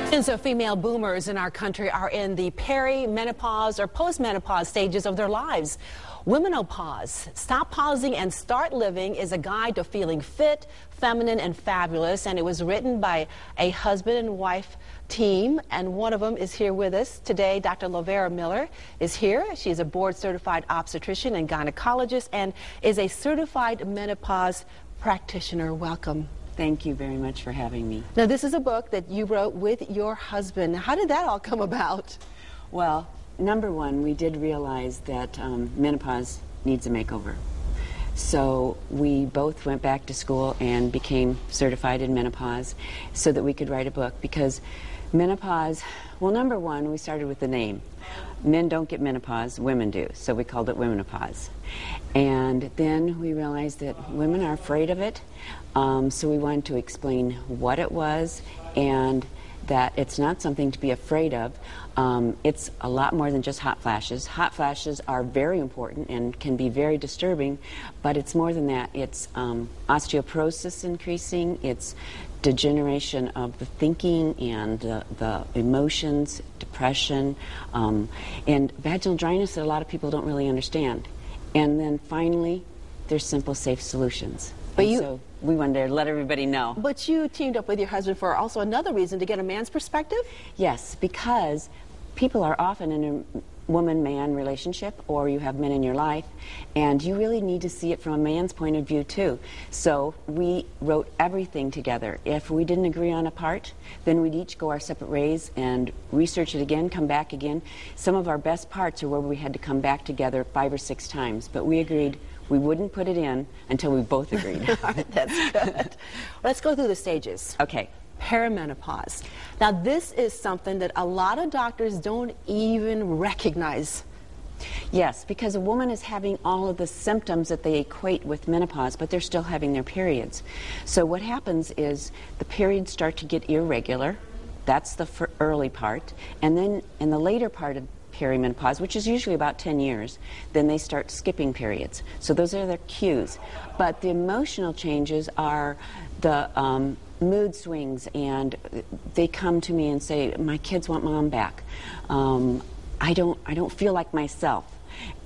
Millions of female boomers in our country are in the perimenopause or postmenopause stages of their lives. Womenopause, Stop Pausing and Start Living, is a guide to feeling fit, feminine, and fabulous, and it was written by a husband and wife team, and one of them is here with us today. Dr. Lovera Miller is here. She's a board-certified obstetrician and gynecologist and is a certified menopause practitioner. Welcome. Thank you very much for having me. Now, this is a book that you wrote with your husband. How did that all come about? Well, number one, we did realize that menopause needs a makeover. So we both went back to school and became certified in menopause so that we could write a book, because menopause, well, number one, we started with the name. Men don't get menopause, women do, so we called it Womenopause. And then we realized that women are afraid of it, so we wanted to explain what it was and that it's not something to be afraid of. It's a lot more than just hot flashes. Hot flashes are very important and can be very disturbing, but it's more than that. It's osteoporosis increasing, it's degeneration of the thinking and the emotions, depression, and vaginal dryness that a lot of people don't really understand. And then finally, there's simple, safe solutions. But so we wanted to let everybody know. But you teamed up with your husband for also another reason, to get a man's perspective? Yes, because people are often in a woman-man relationship, or you have men in your life, and you really need to see it from a man's point of view too. So we wrote everything together. If we didn't agree on a part, then we'd each go our separate ways and research it again, come back again. Some of our best parts are where we had to come back together 5 or 6 times, but we agreed we wouldn't put it in until we both agreed. That's good. Let's go through the stages. Okay. Perimenopause. Now, this is something that a lot of doctors don't even recognize. Yes, because a woman is having all of the symptoms that they equate with menopause, but they're still having their periods. So what happens is the periods start to get irregular. That's the early part. And then in the later part of perimenopause, which is usually about 10 years, then they start skipping periods. So those are their cues. But the emotional changes are the mood swings, and they come to me and say, my kids want mom back. I don't feel like myself,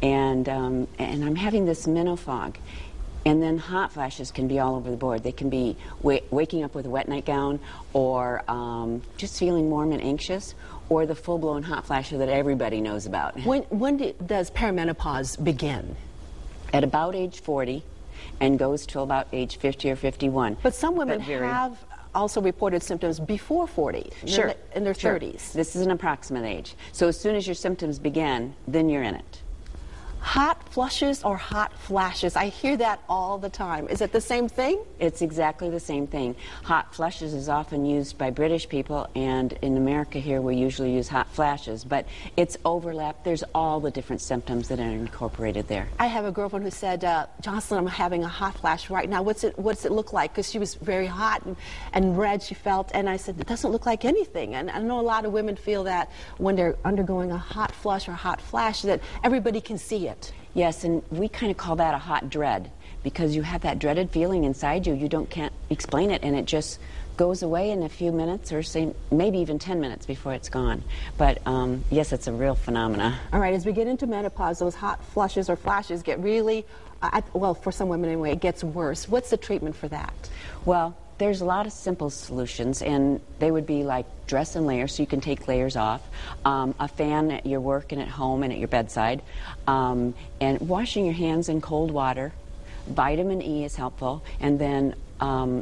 and I'm having this menofog. And then hot flashes can be all over the board. They can be waking up with a wet nightgown, or just feeling warm and anxious, or the full-blown hot flashes that everybody knows about. When does perimenopause begin? At about age 40, and goes till about age 50 or 51. But some women have also reported symptoms before 40, sure, in their sure. 30s. This is an approximate age. So as soon as your symptoms begin, then you're in it. Hot flushes or hot flashes? I hear that all the time. Is it the same thing? It's exactly the same thing. Hot flushes is often used by British people, and in America here we usually use hot flashes, but it's overlap. There's all the different symptoms that are incorporated there. I have a girlfriend who said, Jocelyn, I'm having a hot flash right now. What's it look like? Because she was very hot and red, she felt, and I said, it doesn't look like anything. And I know a lot of women feel that when they're undergoing a hot flush or hot flash, that everybody can see it. Yes, and we kind of call that a hot dread, because you have that dreaded feeling inside you. You can't explain it, and it just goes away in a few minutes, or say maybe even 10 minutes before it's gone. But yes, it's a real phenomena. All right, as we get into menopause, those hot flushes or flashes get really, well, for some women anyway, it gets worse. What's the treatment for that? Well, there's a lot of simple solutions, and they would be like dress in layers, so you can take layers off, a fan at your work and at home and at your bedside, and washing your hands in cold water. Vitamin E is helpful, and then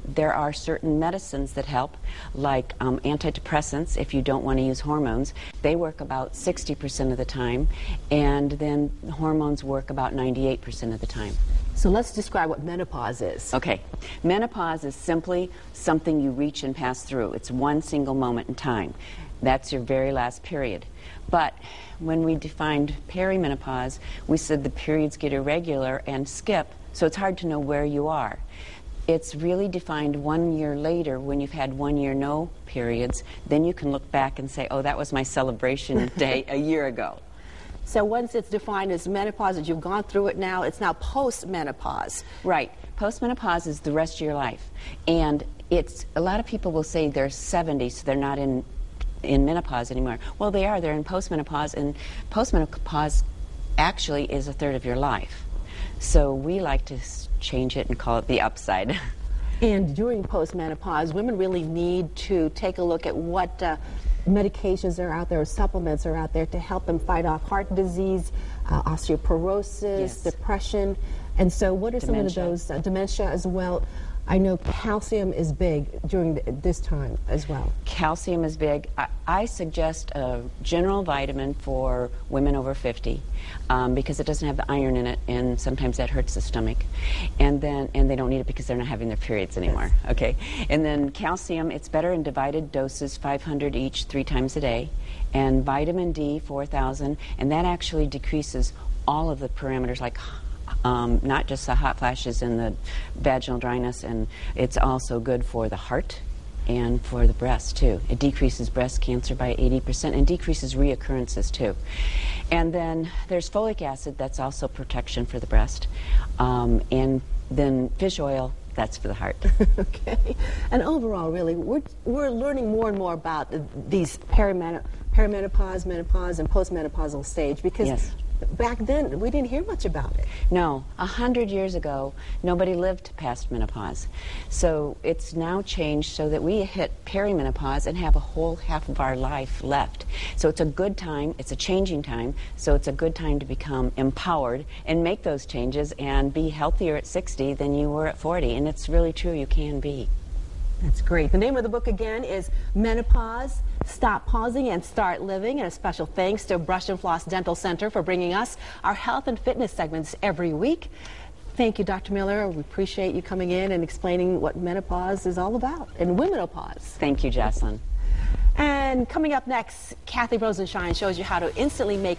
there are certain medicines that help, like antidepressants if you don't want to use hormones. They work about 60% of the time, and then hormones work about 98% of the time. So let's describe what menopause is. Okay. Menopause is simply something you reach and pass through. It's one single moment in time. That's your very last period. But when we defined perimenopause, we said the periods get irregular and skip, so it's hard to know where you are. It's really defined 1 year later, when you've had 1 year no periods. Then you can look back and say, oh, that was my celebration day a year ago. So once it's defined as menopause, that you've gone through it now, it's now post-menopause. Right. Post-menopause is the rest of your life. And it's, a lot of people will say they're 70, so they're not in in menopause anymore. Well, they are. They're in postmenopause, and postmenopause actually is a third of your life. So we like to change it and call it the upside. And during postmenopause, women really need to take a look at what medications are out there or supplements are out there to help them fight off heart disease, osteoporosis, Yes. depression. And so what are Dementia. some of those, dementia as well? I know calcium is big during this time as well. Calcium is big. I suggest a general vitamin for women over 50 because it doesn't have the iron in it, and sometimes that hurts the stomach. And they don't need it because they're not having their periods anymore. Yes. Okay. And then calcium, it's better in divided doses, 500 each, 3 times a day. And vitamin D, 4,000, and that actually decreases all of the parameters like not just the hot flashes and the vaginal dryness, and it's also good for the heart and for the breast too. It decreases breast cancer by 80% and decreases reoccurrences too. And then there's folic acid, that's also protection for the breast. And then fish oil, that's for the heart. Okay. And overall, really, we're learning more and more about these perimenopause, menopause, and postmenopausal stage because Yes. back then, we didn't hear much about it. No, 100 years ago, nobody lived past menopause. So it's now changed so that we hit perimenopause and have a whole half of our life left. So it's a good time, it's a changing time, so it's a good time to become empowered and make those changes and be healthier at 60 than you were at 40. And it's really true, you can be. That's great. The name of the book again is Menopause, Stop Pausing and Start Living. And a special thanks to Brush and Floss Dental Center for bringing us our health and fitness segments every week. Thank you, Dr. Miller. We appreciate you coming in and explaining what menopause is all about and womenopause. Thank you, Jocelyn. And coming up next, Kathy Rosenshine shows you how to instantly make